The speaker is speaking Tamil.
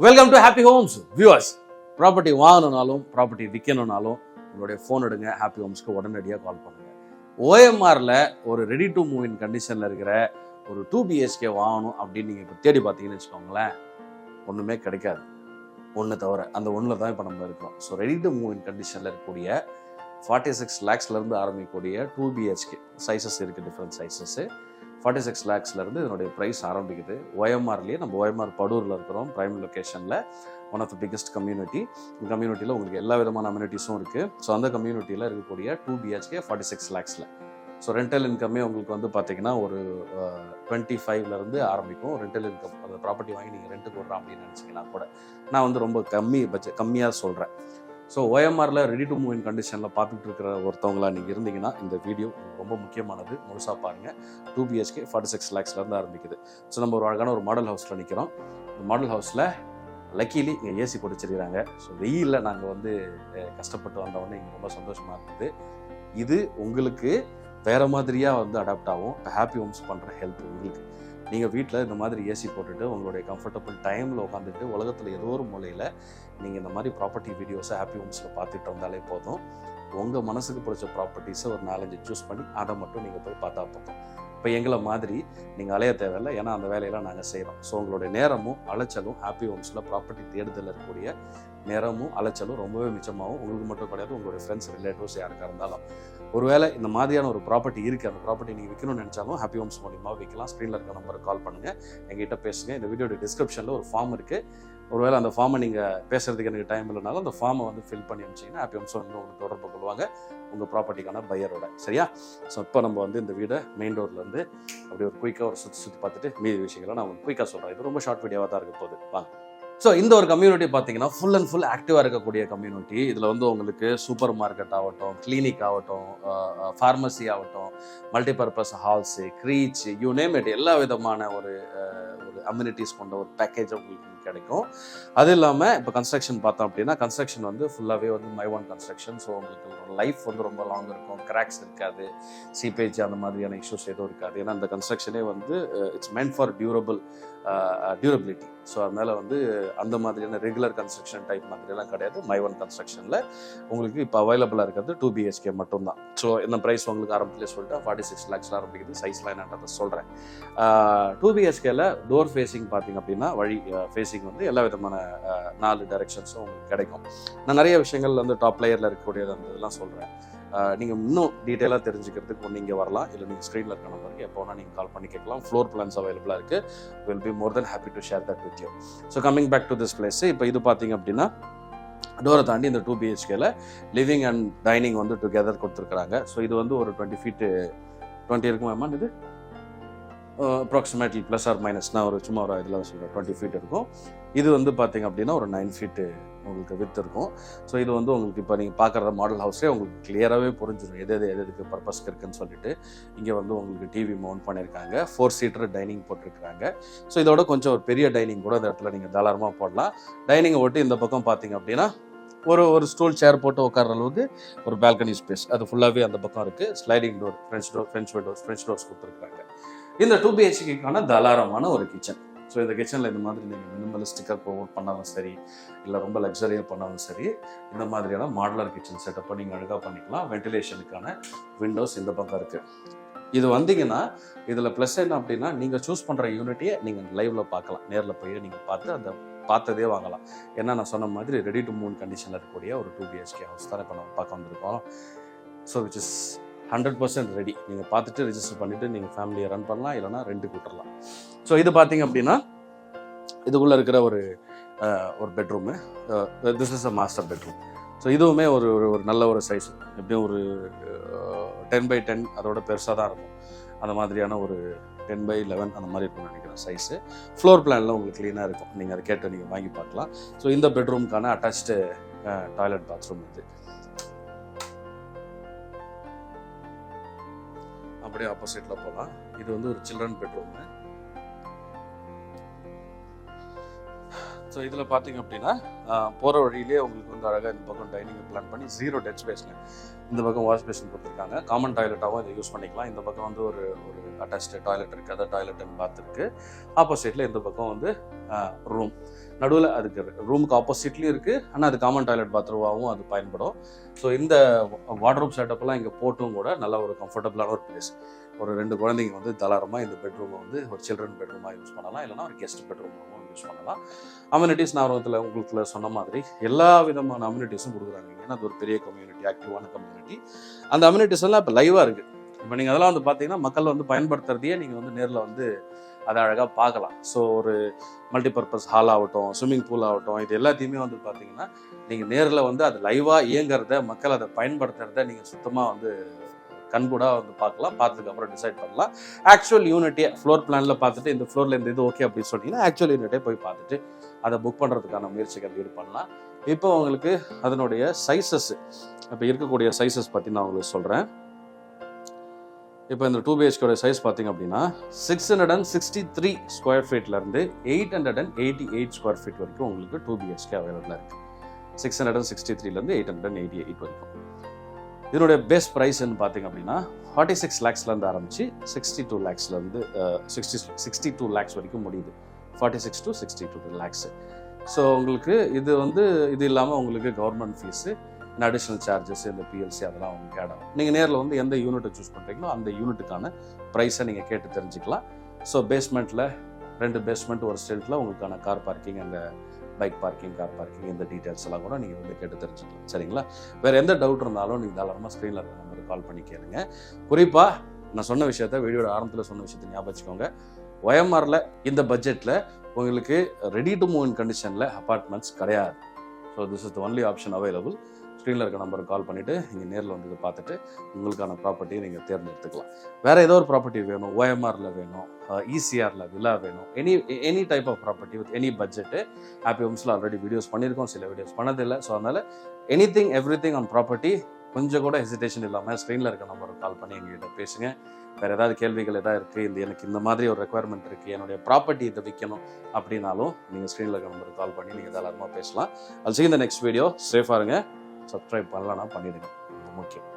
Welcome to happy homes viewers. Property வாங்கணுனாலும் ப்ராப்பர்ட்டி விற்கணுனாலும் உங்களுடைய ஃபோன் எடுங்க, ஹாப்பி ஹோம்ஸ்க்கு உடனடியாக கால் பண்ணுங்க. ஓஎம்ஆரில் ஒரு ரெடி டு மூவ் இன் கண்டிஷனில் இருக்கிற ஒரு 2 BHK வாங்கணும் அப்படின்னு நீங்கள் இப்போ தேடி பார்த்தீங்கன்னு வச்சுக்கோங்களேன், ஒன்றுமே கிடைக்காது. ஒன்று தவிர அந்த ஒன்றில் தான் இப்போ நம்ம இருக்கோம். So ready to move in கண்டிஷனில் இருக்கக்கூடிய 46 lakhsலேருந்து ஆரம்பிக்கக்கூடிய 2 BHK சைஸஸ் இருக்குது, டிஃப்ரெண்ட் சைஸஸ்ஸு. 46 lakhsலேருந்து இதனுடைய ப்ரைஸ் ஆரம்பிக்குது. OMRலேயே நம்ம OMR படூரில் இருக்கிறோம், ப்ரைம் லொக்கேஷனில். One of the biggest community. இந்த கம்யூனிட்டியில் உங்களுக்கு எல்லா விதமான அம்யூனிட்டிஸும் இருக்குது. ஸோ அந்த கம்யூனிட்டியில் இருக்கக்கூடிய 2 BHK 46 lakhsல. ஸோ ரெண்டல் இன்கம்மே உங்களுக்கு வந்து பார்த்தீங்கன்னா ஒரு 25லேருந்து ஆரம்பிக்கும். ரெண்டல் இன்கம், அந்த ப்ராப்பர்ட்டி வாங்கி நீங்கள் ரெண்ட்டுக்கு விட்றோம் அப்படின்னு நினச்சிங்கன்னா கூட நான் வந்து ரொம்ப கம்மியாக சொல்கிறேன். ஸோ OMRல ரெடி டு மூவ் இன் கண்டிஷனில் பார்த்துட்டு இருக்கிற ஒருத்தவங்களா நீங்கள் இருந்தீங்கன்னா இந்த வீடியோ ரொம்ப முக்கியமானது, முழுசாக பாருங்கள். 2 BHK 46 lakhsலேருந்து ஆரம்பிக்குது. ஸோ நம்ம ஒரு அழகான ஒரு மாடல் ஹவுஸில் நிற்கிறோம். இந்த மாடல் ஹவுஸில் லக்கீலி இங்கே ஏசி போட்டு வச்சிருக்கிறாங்க. ஸோ வெயிலில் நாங்கள் வந்து கஷ்டப்பட்டு வந்தவொடனே இங்கே ரொம்ப சந்தோஷமாக இருக்குது. இது உங்களுக்கு வேறு மாதிரியாக வந்து அடாப்ட் ஆகும். ஹாப்பி ஹோம்ஸ் பண்ணுற ஹெல்ப் உங்களுக்கு. நீங்கள் வீட்டில் இந்த மாதிரி ஏசி போட்டுட்டு உங்களுடைய கம்ஃபர்டபுள் டைமில் உட்காந்துட்டு உலகத்தில் ஏதோ ஒரு மூலையில் நீங்கள் இந்த மாதிரி ப்ராப்பர்ட்டி வீடியோஸை ஹாப்பி ஹோம்ஸில் பார்த்துட்டு வந்தாலே போதும். உங்கள் மனசுக்கு பிடிச்ச ப்ராப்பர்ட்டிஸை ஒரு 4-5 சூஸ் பண்ணி அதை மட்டும் நீங்கள் போய் பார்த்தா போதும். இப்போ எங்களை மாதிரி நீங்கள் அலைய தேவையில்லை, ஏன்னா அந்த வேலையெல்லாம் நாங்கள் செய்கிறோம். ஸோ உங்களுடைய நேரமும் அலைச்சலும் ஹாப்பி ஹோம்ஸில் ப்ராப்பர்ட்டி தேடுதலில் இருக்கக்கூடிய நேரமும் அலைச்சலும் ரொம்பவே மிச்சமாகும். உங்களுக்கு மட்டும் கிடையாது, உங்களுடைய ஃப்ரெண்ட்ஸ், ரிலேட்டிவ்ஸ் யாருக்காக இருந்தாலும். ஒருவேளை இந்த மாதிரியான ஒரு ப்ராப்பர்ட்டி இருக்குது, அந்த ப்ராப்பர்ட்டி நீங்கள் விற்கணும்னு நினச்சாலும் ஹாப்பி ஹோம்ஸ் மூலியமாக விற்கலாம். ஸ்க்ரீனில் இருக்க நம்பருக்கு கால் பண்ணுங்கள், எங்ககிட்ட பேசுங்க. இந்த வீடியோட டிஸ்கிரிப்ஷனில் ஒரு ஃபார்ம் இருக்குது. ஒருவேளை அந்த ஃபார்மை நீங்கள் பேசுகிறதுக்கு எனக்கு டைம் இல்லைனாலும் அந்த ஃபார்மை வந்து ஃபில் பண்ணி அனுப்பிச்சிங்கன்னா ஹாப்பி ஹோம்ஸ் வந்து உங்களுக்கு தொடர்பு கொள்வாங்க உங்கள் ப்ராப்பர்ட்டிக்கான பையரோட. சரியா? ஸோ இப்போ நம்ம வந்து இந்த வீடை மெயின் டோர்லேருந்து அப்படி ஒரு குயிக்காக ஒரு சுற்றி பார்த்துட்டு மீதி விஷயங்களை நான் உங்களுக்கு குயிக்காக சொல்கிறேன். இது ரொம்ப ஷார்ட் வீடியோவாக தான் இருக்க போகுது, வாங்க. ஸோ இந்த ஒரு கம்யூனிட்டி பார்த்தீங்கன்னா ஃபுல் அண்ட் ஃபுல் ஆக்டிவாக இருக்கக்கூடிய கம்யூனிட்டி. இதில் வந்து உங்களுக்கு சூப்பர் மார்க்கெட் ஆகட்டும், கிளினிக் ஆகட்டும், ஃபார்மசி ஆகட்டும், multipurpose halls, creche, you name it, எல்லா விதமான ஒரு அம்யூனிட்டிஸ் கொண்ட ஒரு பேக்கேஜ் உங்களுக்கு கிடைக்கும். அது இல்லாமல் இப்போ கன்ஸ்ட்ரக்ஷன் பார்த்தோம் அப்படின்னா கன்ஸ்ட்ரக்ஷன் வந்து ஃபுல்லாகவே வந்து மை ஒன் கன்ஸ்ட்ரக்ஷன். ஸோ உங்களுக்கு ஒரு லைஃப் வந்து ரொம்ப லாங் இருக்கும், கிராக்ஸ் இருக்காது, சீப்பேஜ் அந்த மாதிரியான இஷ்யூஸ் எதுவும் இருக்காது. ஏன்னா அந்த கன்ஸ்ட்ரக்ஷனே வந்து it's meant for durability. So அதனால் வந்து அந்த மாதிரியான ரெகுலர் கன்ஸ்ட்ரக்ஷன் டைப் மாதிரியெல்லாம் கிடையாது. மை ஒன் கன்ஸ்ட்ரக்ஷனில் உங்களுக்கு இப்போ அவைலபிளாக இருக்கிறது 2 BHK மட்டும்தான். ஸோ இந்த ப்ரைஸ் உங்களுக்கு ஆரம்பத்திலே சொல்லிட்டு 46 lakhsல ஆரம்பிக்குது. சைஸ்லாம் என்னன்றதை சொல்கிறேன். 2 BHKல டோர் ஃபேஸிங் பார்த்தீங்க அப்படின்னா வழி ஃபேஸிங் வந்து எல்லா விதமான 4 டைரக்ஷன்ஸும் உங்களுக்கு கிடைக்கும். நான் நிறைய விஷயங்கள் வந்து டாப் லேயரில் இருக்கக்கூடியது அந்த இதெல்லாம் சொல்கிறேன். நீங்கள் இன்னும் டீட்டெயிலாக தெரிஞ்சுக்கிறதுக்கு ஒன்று இங்கே வரலாம், இல்லை நீங்கள் ஸ்க்ரீனில் இருக்க நம்பருக்கு எப்போ வேணால் நீங்கள் கால் பண்ணி கேட்கலாம். ஃப்ளோர் பிளான்ஸ் அவைலபிளாக இருக்குது. Will be more then happy to share that with you. So coming back to this place, இப்போ இது பார்த்தீங்க அப்படின்னா டோரை தாண்டி இந்த 2 BHKல லிவிங் அண்ட் டைனிங் வந்து டுகெதர் கொடுத்துருக்குறாங்க. ஸோ இது வந்து ஒரு 20 feet 20 இருக்குமா இது அப்ராக்சிமேட்லி ப்ளஸ் ஆர் மைனஸ், நான் ஒரு சும்மா ஒரு இதில் சொல்கிறேன் 20 feet இருக்கும். இது வந்து பார்த்தீங்க அப்படின்னா ஒரு 9 feet உங்களுக்கு வித் இருக்கும். ஸோ இது வந்து உங்களுக்கு இப்போ நீங்கள் பார்க்குற மாடல் ஹவுஸே உங்களுக்கு கிளியராகவே புரிஞ்சிடும் எதுக்கு பர்பஸ்க்கு இருக்குன்னு சொல்லிட்டு. இங்கே வந்து உங்களுக்கு டிவி மவுண்ட் பண்ணியிருக்காங்க, 4 seater டைனிங் போட்டிருக்கிறாங்க. ஸோ இதோட கொஞ்சம் ஒரு பெரிய டைனிங் கூட இந்த இடத்துல நீங்கள் தாராளமாக போடலாம். டைனிங்கை ஒட்டி இந்த பக்கம் பார்த்தீங்க அப்படின்னா ஒரு ஸ்டூல் சேர் போட்டு உட்கார அளவுக்கு ஒரு பால்கனி ஸ்பேஸ், அது ஃபுல்லாகவே அந்த பக்கம் இருக்குது. ஸ்லைடிங் டோர், ஃப்ரெஞ்ச் டோர்ஸ் கொடுத்துருக்காங்க. இந்த 2 BHKக்கான தாராளமான ஒரு கிச்சன். ஸோ இந்த கிச்சனில் இந்த மாதிரி நீங்கள் மினிமலிஸ்டிக்காக ப்ரொமோட் பண்ணாலும் சரி, இல்லை ரொம்ப லக்ஸரியாக பண்ணாலும் சரி, இந்த மாதிரியான மாடுலர் கிச்சன் செட்டப்பை நீங்கள் அழகாக பண்ணிக்கலாம். வென்டிலேஷனுக்கான விண்டோஸ் இந்த பக்கம் இருக்குது. இது வந்தீங்கன்னா இதில் ப்ளஸ் என்ன அப்படின்னா நீங்கள் சூஸ் பண்ணுற யூனிட்டியை நீங்கள் லைவில் பார்க்கலாம், நேரில் போய் நீங்கள் பார்த்து அந்த பார்த்ததே வாங்கலாம். ஏன்னா நான் சொன்ன மாதிரி ரெடி டு மூவ் கண்டிஷனில் இருக்கக்கூடிய ஒரு 2 BHK ஹவுஸ் தான் இப்போ நம்ம பார்க்க வந்திருக்கோம். So which is 100% ready. நீங்கள் பார்த்துட்டு ரிஜிஸ்டர் பண்ணிவிட்டு நீங்கள் ஃபேமிலியை ரன் பண்ணலாம், இல்லைனா ரெண்டுக்கு விட்டுறலாம். ஸோ இது பார்த்தீங்க அப்படின்னா இதுக்குள்ளே இருக்கிற ஒரு bedroom. This is a master bedroom. So இதுவுமே ஒரு நல்ல ஒரு சைஸ், எப்படியும் ஒரு 10x10 அதோட பெருசாக தான் இருக்கும். அந்த மாதிரியான ஒரு 10x11 அந்த மாதிரி இருக்கும்னு நினைக்கிறேன் சைஸு. ஃப்ளோர் பிளானில் உங்களுக்கு க்ளீனாக இருக்கும், நீங்கள் அதை கேட்டு நீங்கள் வாங்கி பார்க்கலாம். ஸோ இந்த பெட்ரூமுக்கான அட்டாச்டு டாய்லெட் பாத்ரூம் இது. அப்படியே ஆப்போசிட்டில் போகலாம். இது வந்து ஒரு சில்ட்ரன் பெட்ரூமு. ஸோ இதில் பார்த்தீங்க அப்படின்னா போகிற வழியிலே உங்களுக்கு வந்து அழகாக இந்த பக்கம் டைனிங் பிளான் பண்ணி 0 டெட் ஸ்பேஸில் இந்த பக்கம் வாஷ் பேஷன் கொடுத்துருக்காங்க. காமன் டாய்லெட்டாகவும் இதை யூஸ் பண்ணிக்கலாம். இந்த பக்கம் வந்து ஒரு அட்டாச்டு டாய்லெட் இருக்குது, அதாவது டாய்லெட் அண்ட் பாத் இருக்குது. ஆப்போசிட்டில் இந்த பக்கம் வந்து ரூம். நடுவில் அதுக்கு ரூமுக்கு ஆப்போசிட்லேயும் இருக்குது, ஆனால் அது காமன் டாய்லெட் பாத்ரூமாகவும் அது பயன்படும். ஸோ இந்த வார்ட்ரோப் செட்டப்லாம் இங்கே போட்டும் கூட நல்ல ஒரு கம்ஃபர்டபுளான ஒரு பிளேஸ். ஒரு 2 குழந்தைங்க வந்து தாராளமாக இந்த பெட்ரூமை வந்து ஒரு சில்ட்ரன் பெட்ரூமாக யூஸ் பண்ணலாம், இல்லைனா ஒரு கெஸ்ட் பெட்ரூமாகவும் யூஸ் பண்ணலாம். அம்யூனிட்டிஸ் நான் உங்களுக்கு சொன்ன மாதிரி எல்லா விதமான அம்யூனிட்டிஸும் கொடுக்குறாங்க. ஏன்னா அது ஒரு பெரிய கம்யூனிட்டி, ஆக்டிவான கம்யூனிட்டி. அந்த அம்யூனிட்டிஸ் எல்லாம் இப்போ லைவாக இருக்குது. இப்போ நீங்கள் அதெல்லாம் வந்து பார்த்தீங்கன்னா மக்கள் வந்து பயன்படுத்துறதையே நீங்கள் வந்து நேரில் வந்து அதை அழகாக பார்க்கலாம். ஸோ ஒரு மல்டிபர்பஸ் ஹால் ஆகட்டும், ஸ்விம்மிங் பூல் ஆகட்டும், இது எல்லாத்தையுமே வந்து பார்த்தீங்கன்னா நீங்கள் நேரில் வந்து அது லைவாக இயங்குறத, மக்கள் அதை பயன்படுத்துறத நீங்கள் சுத்தமாக வந்து கண்கூடாக வந்து பார்க்கலாம். பார்த்ததுக்கப்புறம் டிசைட் பண்ணலாம். ஆக்சுவல் யூனிட்டே ஃப்ளோர் பிளானில் பார்த்துட்டு இந்த ஃப்ளோரில் இந்த இது ஓகே அப்படின்னு சொன்னீங்கன்னா ஆக்சுவல் யூனிட்டே போய் பார்த்துட்டு அதை புக் பண்ணுறதுக்கான முயற்சிகள் ஈடு பண்ணலாம். இப்போ உங்களுக்கு அதனுடைய சைஸஸ், இப்போ இருக்கக்கூடிய சைஸஸ் பற்றி நான் உங்களுக்கு சொல்கிறேன். இப்போ இந்த 2 BHK சைஸ் பார்த்தீங்க அப்படின்னா 663 ஸ்கொயர் ஃபீட்லேருந்து 888 ஸ்கொயர் ஃபீட் வரைக்கும் உங்களுக்கு 2 BHK அவைலபிளாக இருக்குது. 663லேருந்து 888 வரைக்கும். இதனுடைய பெஸ்ட் ப்ரைஸ்ன்னு பார்த்தீங்க அப்படின்னா 46 lakhsலேருந்து ஆரம்பித்து 62 lakhsலேருந்து 62 lakhs வரைக்கும் முடியுது. 46 to 62 lakhs. ஸோ உங்களுக்கு இது வந்து இது இல்லாமல் உங்களுக்கு கவர்மெண்ட் ஃபீஸு, அடிஷ்னல் சார்ஜஸ், இந்த PLC அதெல்லாம் உங்களுக்கு ஆட் ஆகும். நீங்கள் நேரில் வந்து எந்த யூனிட்டை சூஸ் பண்ணுறீங்களோ அந்த யூனிட்டுக்கான ப்ரைஸை நீங்கள் கேட்டு தெரிஞ்சுக்கலாம். ஸோ பேஸ்மெண்ட்டில் 2 பேஸ்மெண்ட் ஒரு ஸ்டெல்ட்டில் உங்களுக்கான கார் பார்க்கிங், அந்த பைக் பார்க்கிங், கார் பார்க்கிங், இந்த டீட்டெயில்ஸ் எல்லாம் கூட நீங்கள் வந்து கேட்டு தெரிஞ்சுக்கலாம். சரிங்களா? வேறு எந்த டவுட் இருந்தாலும் நீங்கள் தாராளமாக ஸ்க்ரீனில் இருக்க நம்பருக்கு கால் பண்ணி கேளுங்க. குறிப்பாக நான் சொன்ன விஷயத்த, வீடியோட ஆரம்பத்தில் சொன்ன விஷயத்தை ஞாபகம் வச்சுக்கோங்க. OMRல இந்த பட்ஜெட்டில் உங்களுக்கு ரெடி டு மூவ் இன் கண்டிஷனில் அப்பார்ட்மெண்ட்ஸ் கிடையாது. So this is the only option available. ஸ்க்ரீனில் இருக்க நம்பருக்கு கால் பண்ணிவிட்டு நீங்கள் நேரில் வந்து இதை பார்த்துட்டு உங்களுக்கான ப்ராப்பர்ட்டியை நீங்கள் தேர்ந்தெடுத்துக்கலாம். வேறு ஏதோ ஒரு ப்ராப்பர்ட்டி வேணும், OMRல வேணும், ECRல வில்லா வேணும், any type of property with any budget happy ஹோம்ஸில் ஆல்ரெடி வீடியோஸ் பண்ணியிருக்கோம், சில வீடியோஸ் பண்ணதில்லை. ஸோ அதனால் எவ்ரிதிங் ஆன் ப்ராப்பர்ட்டி கொஞ்சம் கூட ஹெசிடேஷன் இல்லாமல் ஸ்க்ரீனில் இருக்க நம்பருக்கு கால் பண்ணி எங்ககிட்ட பேசுங்க. வேறு ஏதாவது கேள்விகள் எதாவது இருக்குது, எனக்கு இந்த மாதிரி ஒரு ரெக்குவயர்மெண்ட் இருக்குது, என்னுடைய ப்ராப்பர்ட்டி இதை விற்கணும் அப்படின்னாலும் நீங்கள் ஸ்க்ரீனில் இருக்க நம்பருக்கு கால் பண்ணி நீங்கள் தாராளமாக பேசலாம். I'll see you in the next video. சேஃபாக இருங்க. சப்ஸ்கிரைப் பண்ணலன்னா பண்ணிடுங்க, முக்கியம்.